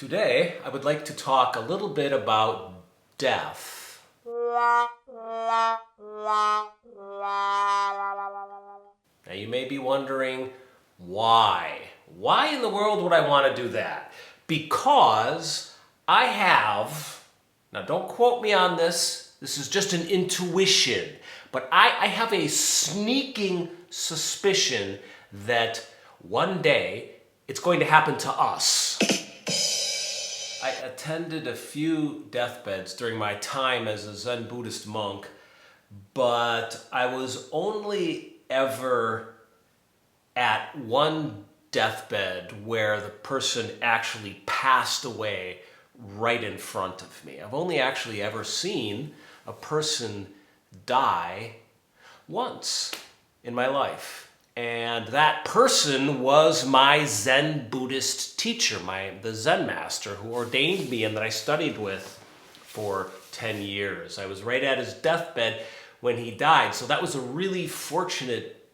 Today, I would like to talk a little bit about death. Now, you may be wondering, why? Why in the world would I want to do that? Because I have, now don't quote me on this, this is just an intuition, but I have a sneaking suspicion that one day it's going to happen to us. I attended a few deathbeds during my time as a Zen Buddhist monk, but I was only ever at one deathbed where the person actually passed away right in front of me. I've only actually ever seen a person die once in my life. And that person was my Zen Buddhist teacher, the Zen Master, who ordained me and that I studied with for 10 years. I was right at his deathbed when he died, so that was a really fortunate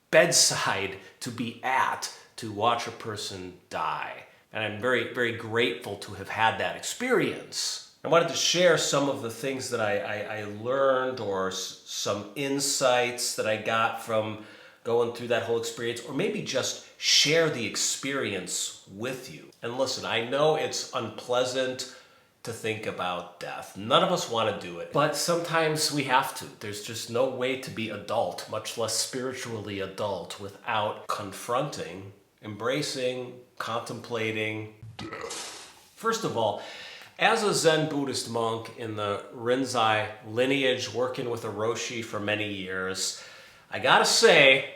bedside to be at to watch a person die. And I'm very, very grateful to have had that experience. I wanted to share some of the things that I learned or some insights that I got from going through that whole experience, or maybe just share the experience with you. And listen, I know it's unpleasant to think about death. None of us want to do it, but sometimes we have to. There's just no way to be adult, much less spiritually adult, without confronting, embracing, contemplating death. First of all, as a Zen Buddhist monk in the Rinzai lineage, working with a Roshi for many years, I gotta say,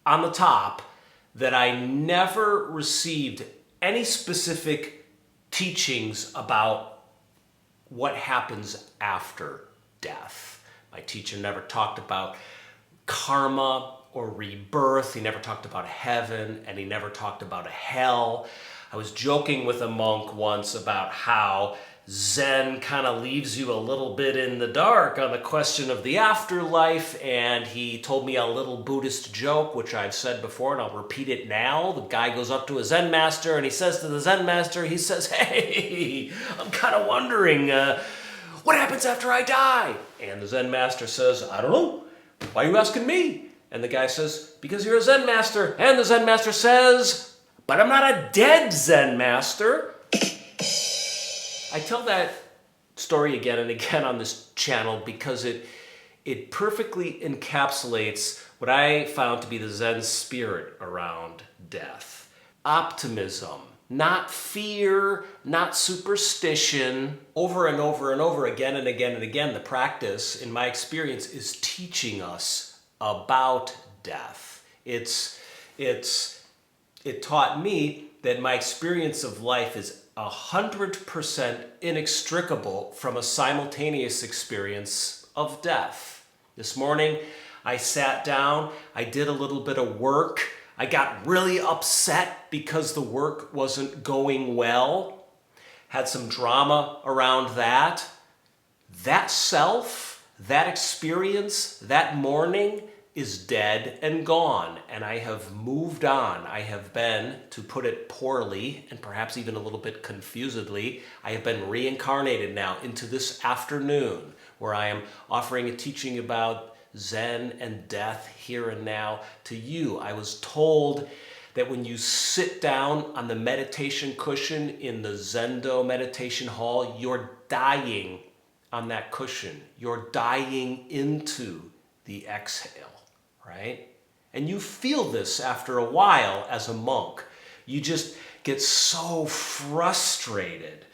on the top, that I never received any specific teachings about what happens after death. My teacher never talked about karma or rebirth. He never talked about heaven, and he never talked about a hell. I was joking with a monk once about how Zen kind of leaves you a little bit in the dark on the question of the afterlife, and he told me a little Buddhist joke, which I've said before, and I'll repeat it now. The guy goes up to a Zen master, and he says to the Zen master, he says, "Hey, I'm kind of wondering, what happens after I die?" And the Zen master says, "I don't know. Why are you asking me?" And the guy says, "Because you're a Zen master." And the Zen master says, "But I'm not a dead Zen master." I tell that story again and again on this channel because it perfectly encapsulates what I found to be the Zen spirit around death. Optimism, not fear, not superstition. Over and over and over again and again and again, the practice, in my experience, is teaching us about death. It taught me that my experience of life is 100% inextricable from a simultaneous experience of death. This morning, I sat down, I did a little bit of work. I got really upset because the work wasn't going well. Had some drama around that. That self, that experience, that morning is dead and gone, and I have moved on. I have been, to put it poorly, and perhaps even a little bit confusedly, I have been reincarnated now into this afternoon, where I am offering a teaching about Zen and death here and now to you. I was told that when you sit down on the meditation cushion in the Zendo meditation hall, you're dying on that cushion. You're dying into the exhale. Right? And you feel this after a while as a monk. You just get so frustrated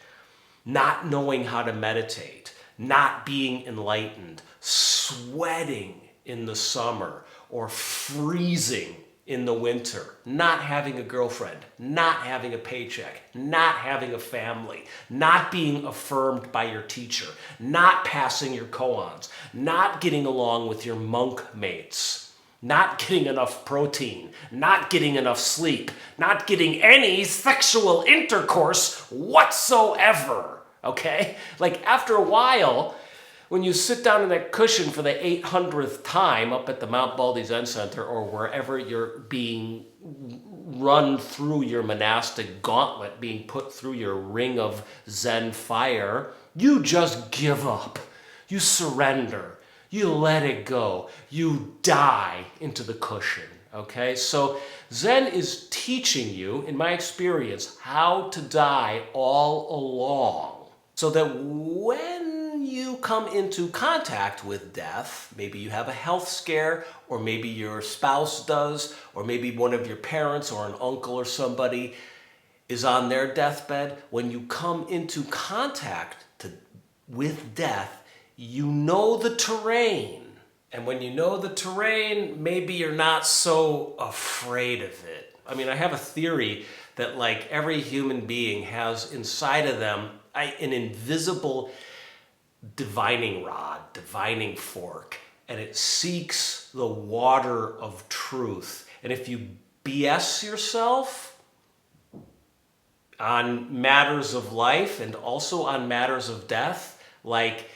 not knowing how to meditate, not being enlightened, sweating in the summer or freezing in the winter, not having a girlfriend, not having a paycheck, not having a family, not being affirmed by your teacher, not passing your koans, not getting along with your monk mates, not getting enough protein, not getting enough sleep, not getting any sexual intercourse whatsoever, okay? Like after a while, when you sit down on that cushion for the 800th time up at the Mount Baldy Zen Center or wherever you're being run through your monastic gauntlet, being put through your ring of Zen fire. You just give up. You surrender. You let it go. You die into the cushion. Okay? So Zen is teaching you, in my experience, how to die all along. So that when you come into contact with death, maybe you have a health scare, or maybe your spouse does, or maybe one of your parents or an uncle or somebody is on their deathbed. When you come into contact with death, you know the terrain. And when you know the terrain, maybe you're not so afraid of it. I mean, I have a theory that like every human being has inside of them an invisible divining rod, divining fork, and it seeks the water of truth. And if you BS yourself on matters of life and also on matters of death, like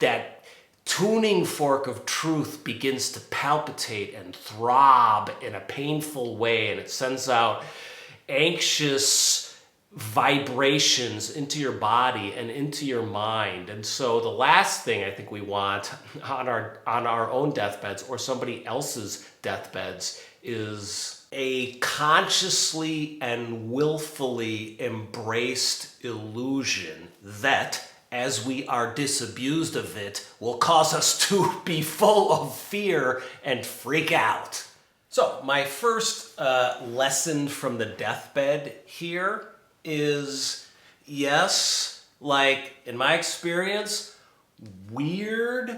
that tuning fork of truth begins to palpitate and throb in a painful way, and it sends out anxious vibrations into your body and into your mind. And so the last thing I think we want on our own deathbeds or somebody else's deathbeds is a consciously and willfully embraced illusion that, as we are disabused of it, will cause us to be full of fear and freak out. So my first lesson from the deathbed here is, yes, like in my experience, weird,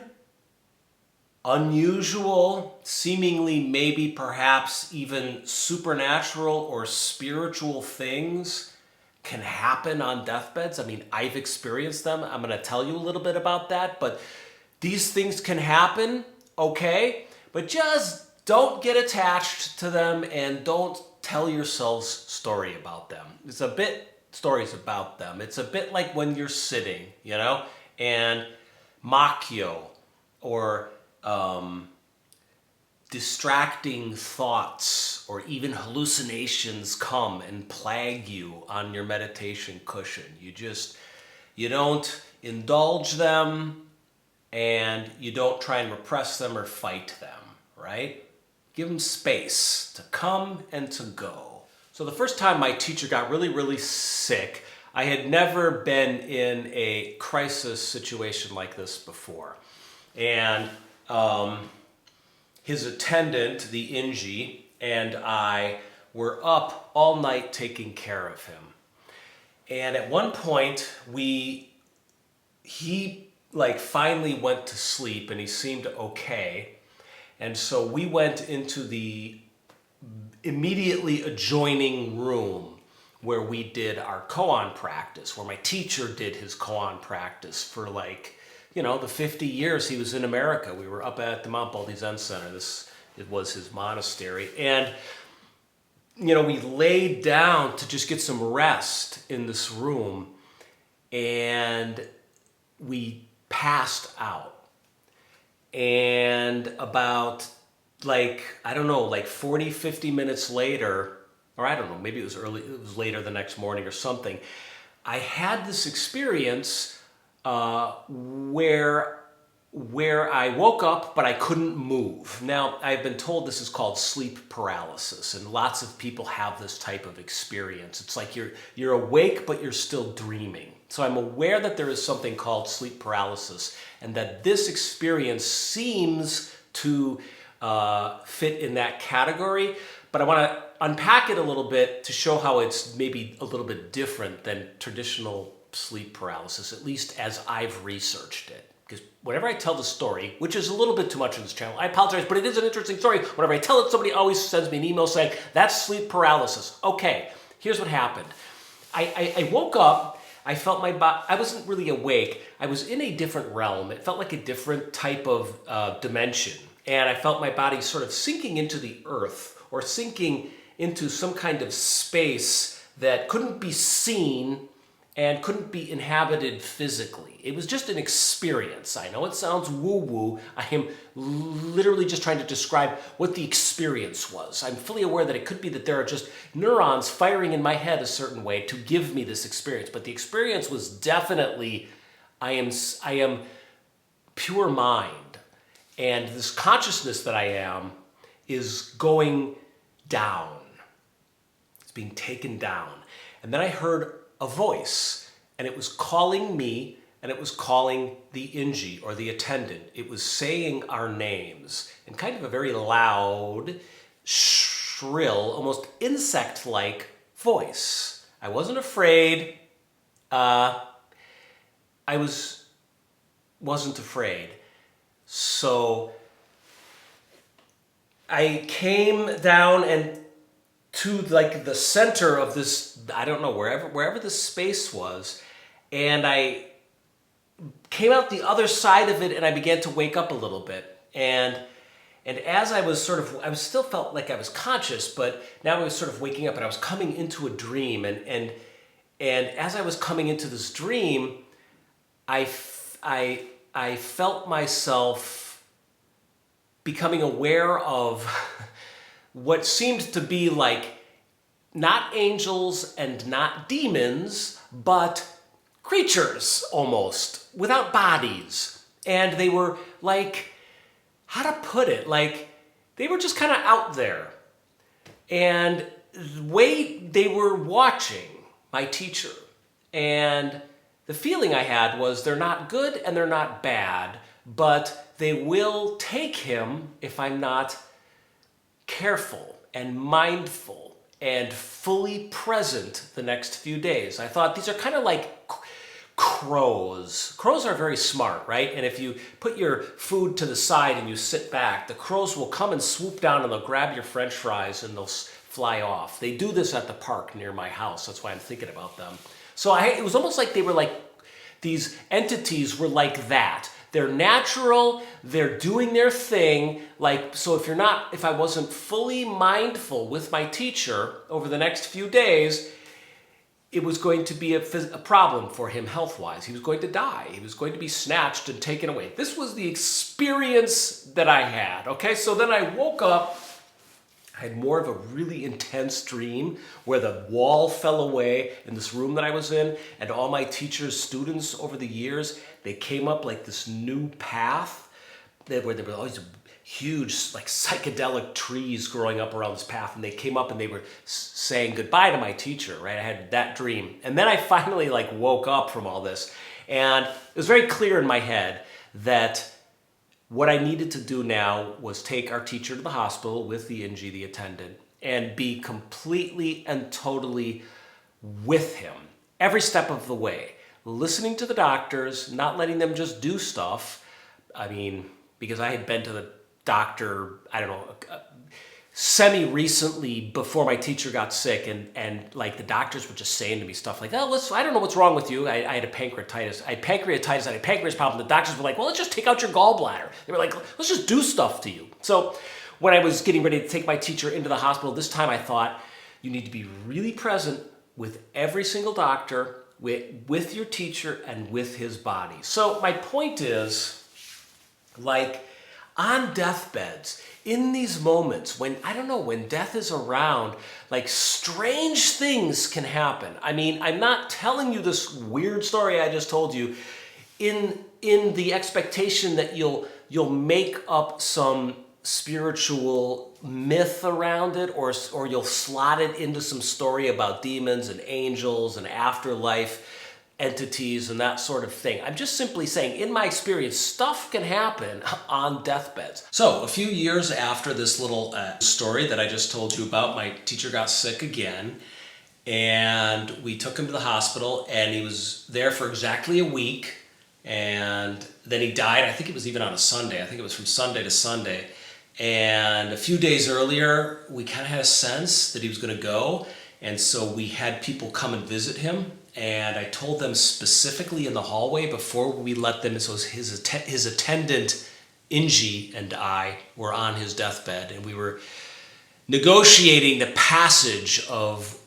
unusual, seemingly maybe perhaps even supernatural or spiritual things can happen on deathbeds. I mean, I've experienced them. I'm going to tell you a little bit about that, but these things can happen, okay? But just don't get attached to them and don't tell yourselves story about them. Stories about them. It's a bit like when you're sitting, and makyo or distracting thoughts or even hallucinations come and plague you on your meditation cushion. You don't indulge them and you don't try and repress them or fight them, right? Give them space to come and to go. So the first time my teacher got really, really sick, I had never been in a crisis situation like this before. And his attendant, the Inji, and I were up all night taking care of him. And at one point, he finally went to sleep and he seemed okay. And so we went into the immediately adjoining room where we did our koan practice, where my teacher did his koan practice for the 50 years he was in America. We were up at the Mount Baldy Zen Center. It was his monastery. And, we laid down to just get some rest in this room and we passed out. And about 40, 50 minutes later, or I don't know, maybe it was later the next morning or something, I had this experience where I woke up but I couldn't move. Now, I've been told this is called sleep paralysis, and lots of people have this type of experience. It's like you're awake but you're still dreaming. So I'm aware that there is something called sleep paralysis, and that this experience seems to fit in that category, but I want to unpack it a little bit to show how it's maybe a little bit different than traditional sleep paralysis, at least as I've researched it. Because whenever I tell the story, which is a little bit too much in this channel, I apologize, but it is an interesting story. Whenever I tell it, somebody always sends me an email saying, that's sleep paralysis. Okay, here's what happened. I woke up, I felt my body, I wasn't really awake, I was in a different realm. It felt like a different type of dimension. And I felt my body sort of sinking into the earth, or sinking into some kind of space that couldn't be seen and couldn't be inhabited physically. It was just an experience. I know it sounds woo-woo. I am literally just trying to describe what the experience was. I'm fully aware that it could be that there are just neurons firing in my head a certain way to give me this experience. But the experience was definitely, I am pure mind. And this consciousness that I am is going down. It's being taken down. And then I heard a voice, and it was calling me, and it was calling the inji, or the attendant. It was saying our names in kind of a very loud, shrill, almost insect-like voice. I wasn't afraid. Wasn't afraid. So I came down and to like the center of this, I don't know, wherever this space was, and I came out the other side of it, and I began to wake up a little bit. And as I was I was still felt like I was conscious, but now I was sort of waking up, and I was coming into a dream. And as I was coming into this dream, I felt myself becoming aware of what seemed to be like not angels and not demons, but creatures almost, without bodies. And they were like, how to put it, like they were just kind of out there. And the way they were watching my teacher, and the feeling I had was they're not good and they're not bad, but they will take him if I'm not careful and mindful and fully present the next few days. I thought these are kind of like crows. Crows are very smart, right? And if you put your food to the side and you sit back, the crows will come and swoop down and they'll grab your French fries and they'll fly off. They do this at the park near my house. That's why I'm thinking about them. So it was almost like they were like, these entities were like that. They're natural, they're doing their thing. Like, so if I wasn't fully mindful with my teacher over the next few days, it was going to be a problem for him health-wise. He was going to die. He was going to be snatched and taken away. This was the experience that I had, okay? So then I woke up. I had more of a really intense dream where the wall fell away in this room that I was in, and all my teacher's students over the years, they came up like this new path where there were all these huge like psychedelic trees growing up around this path, and they came up and they were saying goodbye to my teacher, right? I had that dream. And then I finally like woke up from all this, and it was very clear in my head that what I needed to do now was take our teacher to the hospital with the Inji, the attendant, and be completely and totally with him every step of the way. Listening to the doctors, not letting them just do stuff. I mean, because I had been to the doctor, I don't know, semi-recently before my teacher got sick, and like the doctors were just saying to me stuff like, oh, I don't know what's wrong with you. I had a pancreatitis. I had pancreatitis, I had a pancreas problem. The doctors were like, well, let's just take out your gallbladder. They were like, let's just do stuff to you. So when I was getting ready to take my teacher into the hospital, this time I thought, you need to be really present with every single doctor, with your teacher, and with his body. So my point is, like, on deathbeds, in these moments when, I don't know, when death is around, like strange things can happen. I mean, I'm not telling you this weird story I just told you in the expectation that you'll make up some spiritual myth around it, or you'll slot it into some story about demons and angels and afterlife entities and that sort of thing. I'm just simply saying, in my experience, stuff can happen on deathbeds. So a few years after this little story that I just told you about, my teacher got sick again, and we took him to the hospital, and he was there for exactly a week, and then he died. I think it was even on a Sunday. I think it was from Sunday to Sunday. And a few days earlier, we kind of had a sense that he was going to go, and so we had people come and visit him. And I told them specifically in the hallway before we let them, so his attendant, Inji, and I were on his deathbed, and we were negotiating the passage of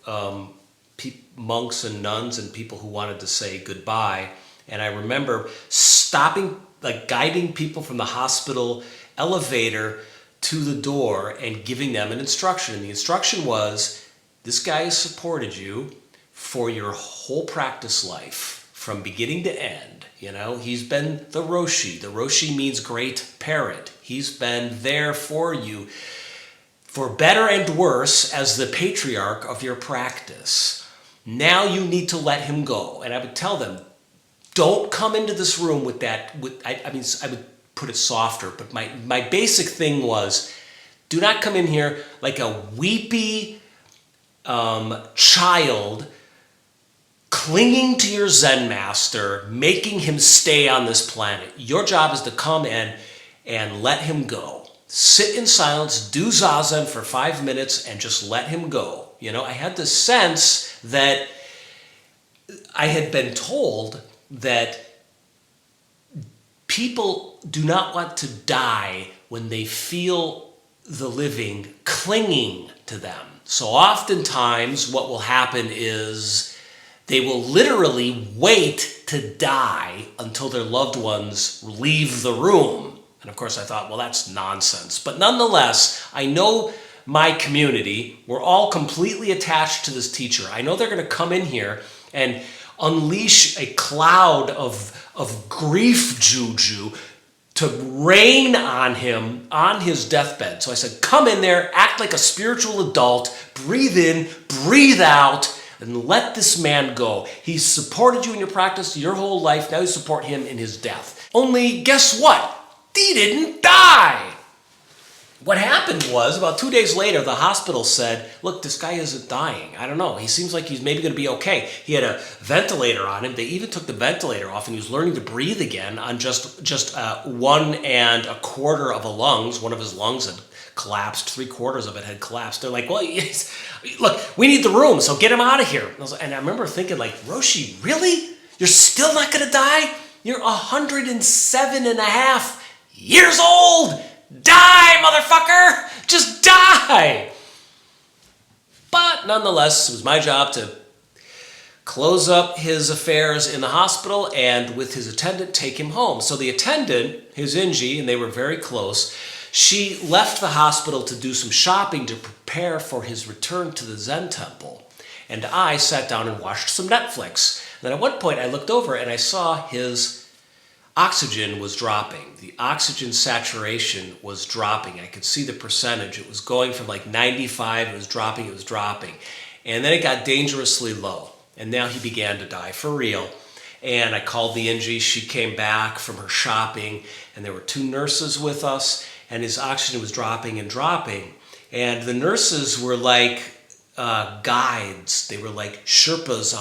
monks and nuns and people who wanted to say goodbye. And I remember stopping, like guiding people from the hospital elevator to the door and giving them an instruction. And the instruction was, this guy has supported you for your whole practice life, from beginning to end. You know, he's been the Roshi. The Roshi means great parent. He's been there for you, for better and worse, as the patriarch of your practice. Now you need to let him go. And I would tell them, don't come into this room with that. I would put it softer, but my basic thing was, do not come in here like a weepy child clinging to your Zen master, making him stay on this planet. Your job is to come in and let him go. Sit in silence, do zazen for 5 minutes, and just let him go. You know, I had this sense that I had been told that people do not want to die when they feel the living clinging to them. So oftentimes what will happen is they will literally wait to die until their loved ones leave the room. And of course I thought, well, that's nonsense. But nonetheless, I know my community, we're all completely attached to this teacher. I know they're going to come in here and unleash a cloud of grief juju to rain on him on his deathbed. So I said, come in there, act like a spiritual adult, breathe in, breathe out, and let this man go. He's supported you in your practice your whole life. Now you support him in his death. Only guess what? He didn't die. What happened was, about 2 days later, the hospital said, look, this guy isn't dying. I don't know. He seems like he's maybe going to be okay. He had a ventilator on him. They even took the ventilator off, and he was learning to breathe again on just 1 1/4 of a lungs. One of his lungs had collapsed. 3/4 of it had collapsed. They're like, well, look, we need the room, so get him out of here. And I remember thinking, like, Roshi, really? You're still not going to die? You're 107.5 years old. Die, motherfucker! Just die! But nonetheless, it was my job to close up his affairs in the hospital and with his attendant take him home. So the attendant, his Inji, and they were very close, she left the hospital to do some shopping to prepare for his return to the Zen temple. And I sat down and watched some Netflix. And then at one point I looked over and I saw his oxygen was dropping. The oxygen saturation was dropping. I could see the percentage. It was going from like 95, it was dropping. And then it got dangerously low. And now he began to die for real. And I called the Inji. She came back from her shopping, and there were 2 nurses with us, and his oxygen was dropping and dropping. And the nurses were like guides. They were like Sherpas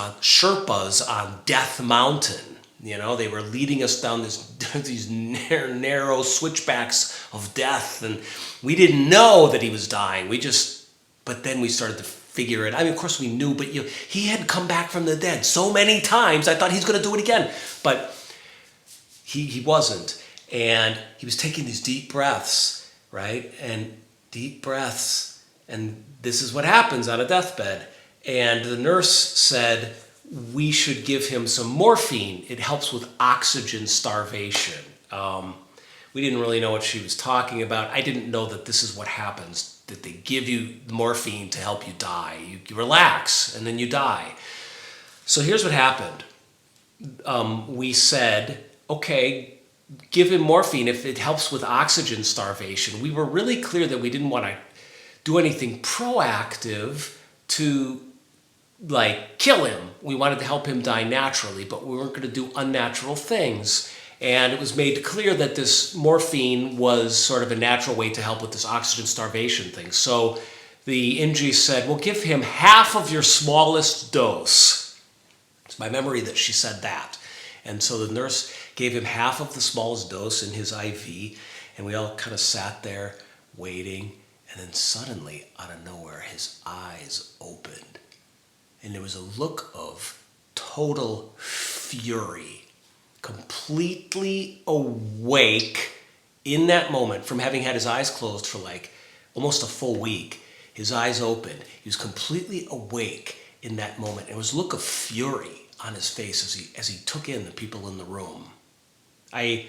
on Death Mountain. You know, they were leading us down these narrow switchbacks of death, and we didn't know that he was dying. But then we started to figure it. I mean, of course we knew, but he had come back from the dead so many times. I thought he's going to do it again, but he wasn't. And he was taking these deep breaths, right? And deep breaths, and this is what happens on a deathbed. And the nurse said, we should give him some morphine. It helps with oxygen starvation. We didn't really know what she was talking about. I didn't know that this is what happens, that they give you morphine to help you die. You relax, and then you die. So here's what happened. We said, okay, give him morphine if it helps with oxygen starvation. We were really clear that we didn't want to do anything proactive to like kill him. We wanted to help him die naturally, but we weren't going to do unnatural things. And it was made clear that this morphine was sort of a natural way to help with this oxygen starvation thing. So the Inji said, well, give him half of your smallest dose. It's my memory that she said that. And so the nurse gave him half of the smallest dose in his IV, and we all kind of sat there waiting. And then suddenly, out of nowhere, his eyes opened. And there was a look of total fury, completely awake in that moment from having had his eyes closed for like almost a full week. His eyes opened. He was completely awake in that moment. It was a look of fury on his face as he took in the people in the room. I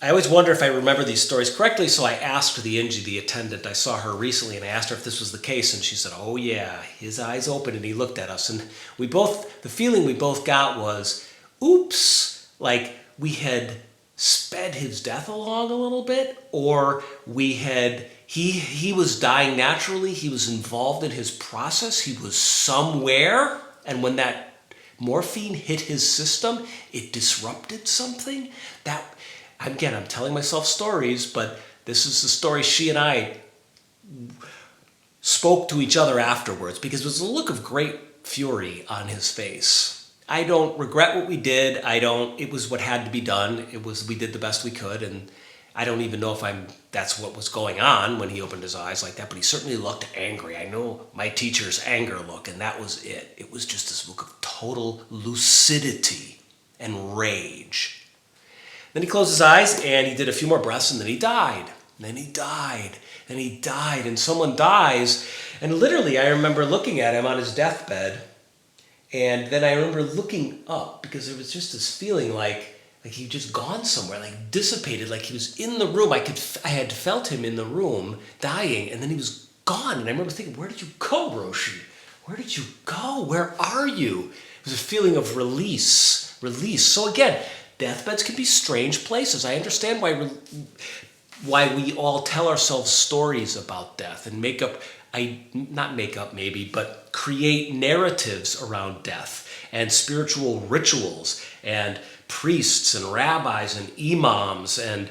always wonder if I remember these stories correctly, so I asked the Inji, the attendant. I saw her recently, and I asked her if this was the case, and she said, oh yeah, his eyes opened and he looked at us. And the feeling we both got was, oops, like we had sped his death along a little bit, or he was dying naturally, he was involved in his process, he was somewhere, and when that morphine hit his system, it disrupted something. I'm telling myself stories, but this is the story she and I spoke to each other afterwards, because it was a look of great fury on his face. I don't regret what we did. It was what had to be done. We did the best we could, and I don't even know if that's what was going on when he opened his eyes like that, but he certainly looked angry. I know my teacher's anger look, and that was it. It was just this look of total lucidity and rage. Then he closed his eyes, and he did a few more breaths, and then he died. And then he died. And he died. And someone dies. And literally, I remember looking at him on his deathbed. And then I remember looking up, because there was just this feeling like he'd just gone somewhere, like dissipated, like he was in the room. I had felt him in the room dying, and then he was gone. And I remember thinking, where did you go, Roshi? Where did you go? Where are you? It was a feeling of release. So again, deathbeds can be strange places. I understand why we all tell ourselves stories about death and but create narratives around death and spiritual rituals and priests and rabbis and imams and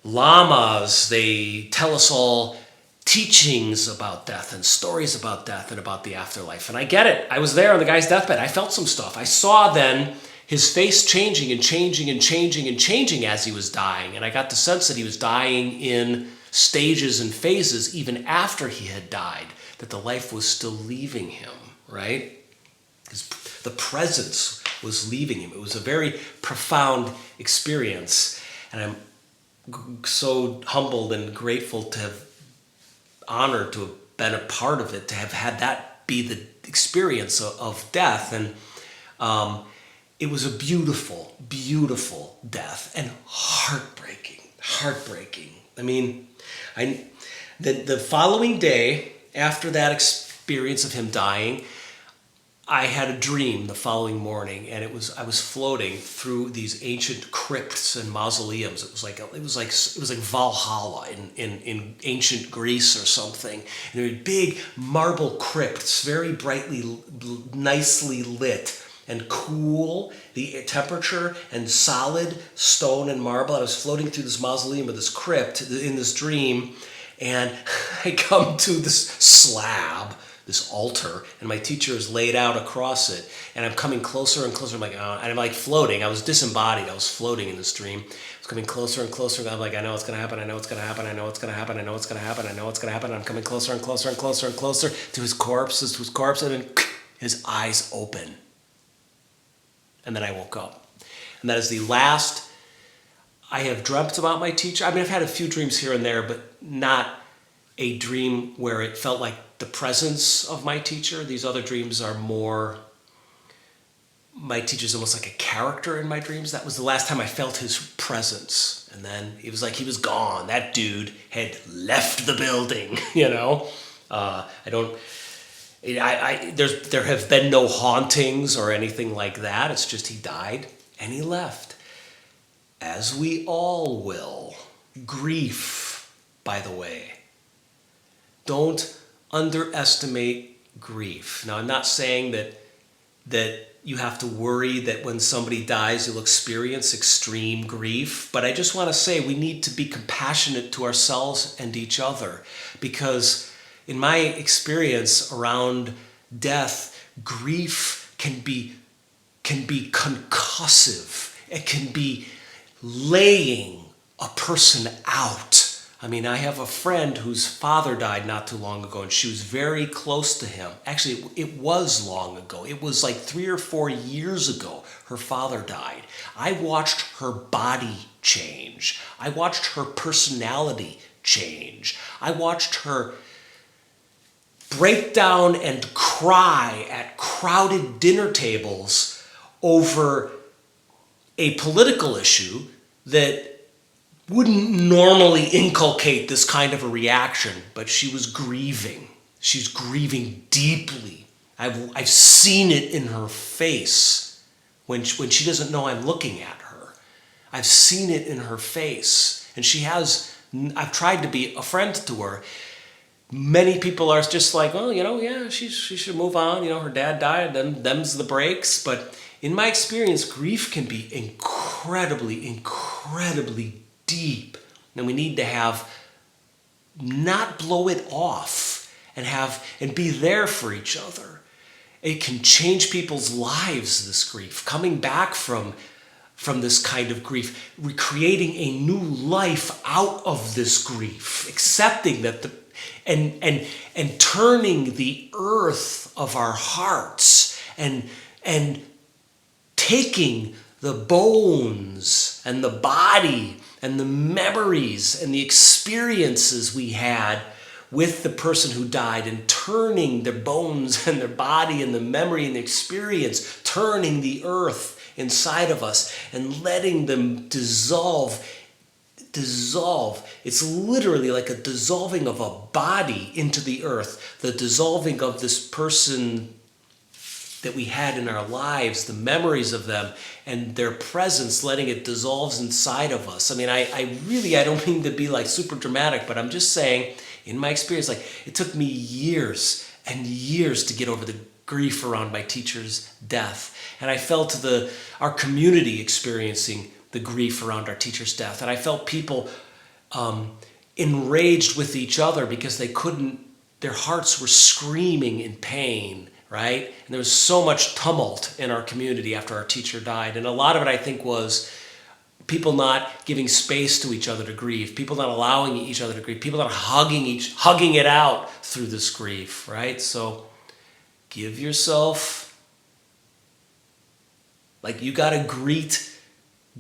lamas. They tell us all teachings about death and stories about death and about the afterlife. And I get it. I was there on the guy's deathbed. I felt some stuff. I saw then his face changing and changing and changing and changing as he was dying. And I got the sense that he was dying in stages and phases even after he had died, that the life was still leaving him, right? Because the presence was leaving him. It was a very profound experience. And I'm so humbled and grateful to have honored to have been a part of it, to have had that be the experience of death. And it was a beautiful, beautiful death, and heartbreaking. I mean, the following day, after that experience of him dying, I had a dream the following morning, and I was floating through these ancient crypts and mausoleums. It was like Valhalla in ancient Greece or something. And there were big marble crypts, very brightly, nicely lit and cool, the temperature, and solid stone and marble. I was floating through this mausoleum or this crypt in this dream, and I come to this slab, this altar, and my teacher is laid out across it, and I'm coming closer and closer. I'm like, and I'm like floating. I was disembodied. I was floating in this dream. I was coming closer and closer. I'm like, I know it's going to happen. I know it's going to happen. I know it's going to happen. I know it's going to happen. I know it's going to happen. I'm coming closer and closer and closer and closer to his corpse, and then his eyes open. And then I woke up. And that is the last I have dreamt about my teacher. I mean, I've had a few dreams here and there, but not a dream where it felt like the presence of my teacher. These other dreams are more, my teacher's almost like a character in my dreams. That was the last time I felt his presence. And then it was like he was gone. That dude had left the building, you know? There have been no hauntings or anything like that. It's just he died and he left. As we all will. Grief, by the way. Don't underestimate grief. Now, I'm not saying that you have to worry that when somebody dies, you'll experience extreme grief. But I just want to say we need to be compassionate to ourselves and each other, because in my experience around death, grief can be concussive. It can be laying a person out. I mean, I have a friend whose father died not too long ago, and she was very close to him. Actually, it was long ago. It was like 3 or 4 years ago her father died. I watched her body change. I watched her personality change. I watched her break down and cry at crowded dinner tables over a political issue that wouldn't normally inculcate this kind of a reaction, but she was grieving. She's grieving deeply. I've seen it in her face when she doesn't know I'm looking at her. I've seen it in her face. And I've tried to be a friend to her. Many people are just like, well, yeah, she should move on. Her dad died, then them's the breaks. But in my experience, grief can be incredibly, incredibly deep. And we need to not blow it off and be there for each other. It can change people's lives, this grief. Coming back from this kind of grief, recreating a new life out of this grief, accepting that and turning the earth of our hearts and taking the bones and the body and the memories and the experiences we had with the person who died and turning their bones and their body and the memory and the experience, turning the earth inside of us and letting them dissolve. It's literally like a dissolving of a body into the earth, the dissolving of this person that we had in our lives, the memories of them and their presence, letting it dissolve inside of us. I mean, I don't mean to be like super dramatic, but I'm just saying, in my experience, like it took me years and years to get over the grief around my teacher's death. And I felt our community experiencing the grief around our teacher's death. And I felt people enraged with each other because their hearts were screaming in pain, right? And there was so much tumult in our community after our teacher died. And a lot of it, I think, was people not giving space to each other to grieve, people not allowing each other to grieve, people not hugging it out through this grief, right? So give yourself, like you gotta greet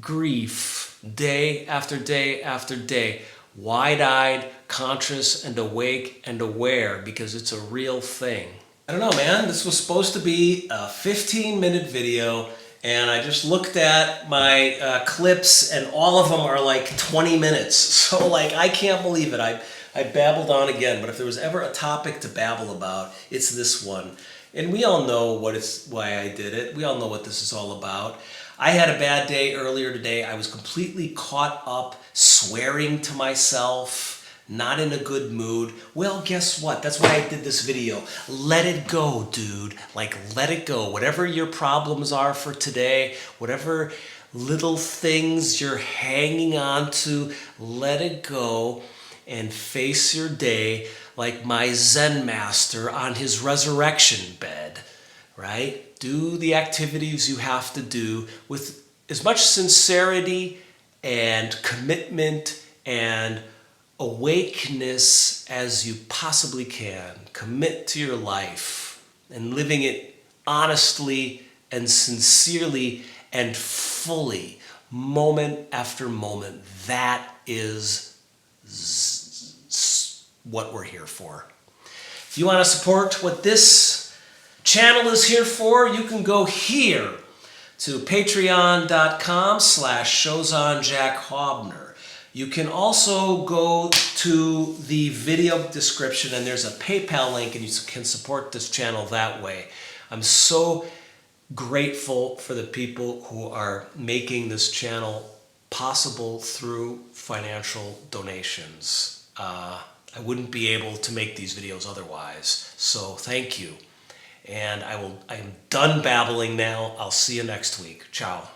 grief day after day after day, wide-eyed, conscious and awake and aware, because it's a real thing. I don't know, man, this was supposed to be a 15-minute video, and I just looked at my clips and all of them are like 20 minutes. So like, I can't believe it. I babbled on again, but if there was ever a topic to babble about, it's this one. And we all know why I did it. We all know what this is all about. I had a bad day earlier today. I was completely caught up swearing to myself, not in a good mood. Well, guess what? That's why I did this video. Let it go, dude. Like, let it go. Whatever your problems are for today, whatever little things you're hanging on to, let it go and face your day like my Zen Master on his resurrection bed, right? Do the activities you have to do with as much sincerity and commitment and awakeness as you possibly can. Commit to your life and living it honestly and sincerely and fully, moment after moment. That is what we're here for. If you want to support what this channel is here for, you can go here to patreon.com/showsonjackhobner. You can also go to the video description and there's a PayPal link and you can support this channel that way. I'm so grateful for the people who are making this channel possible through financial donations. I wouldn't be able to make these videos otherwise, so thank you. And I am done babbling now. I'll see you next week. Ciao.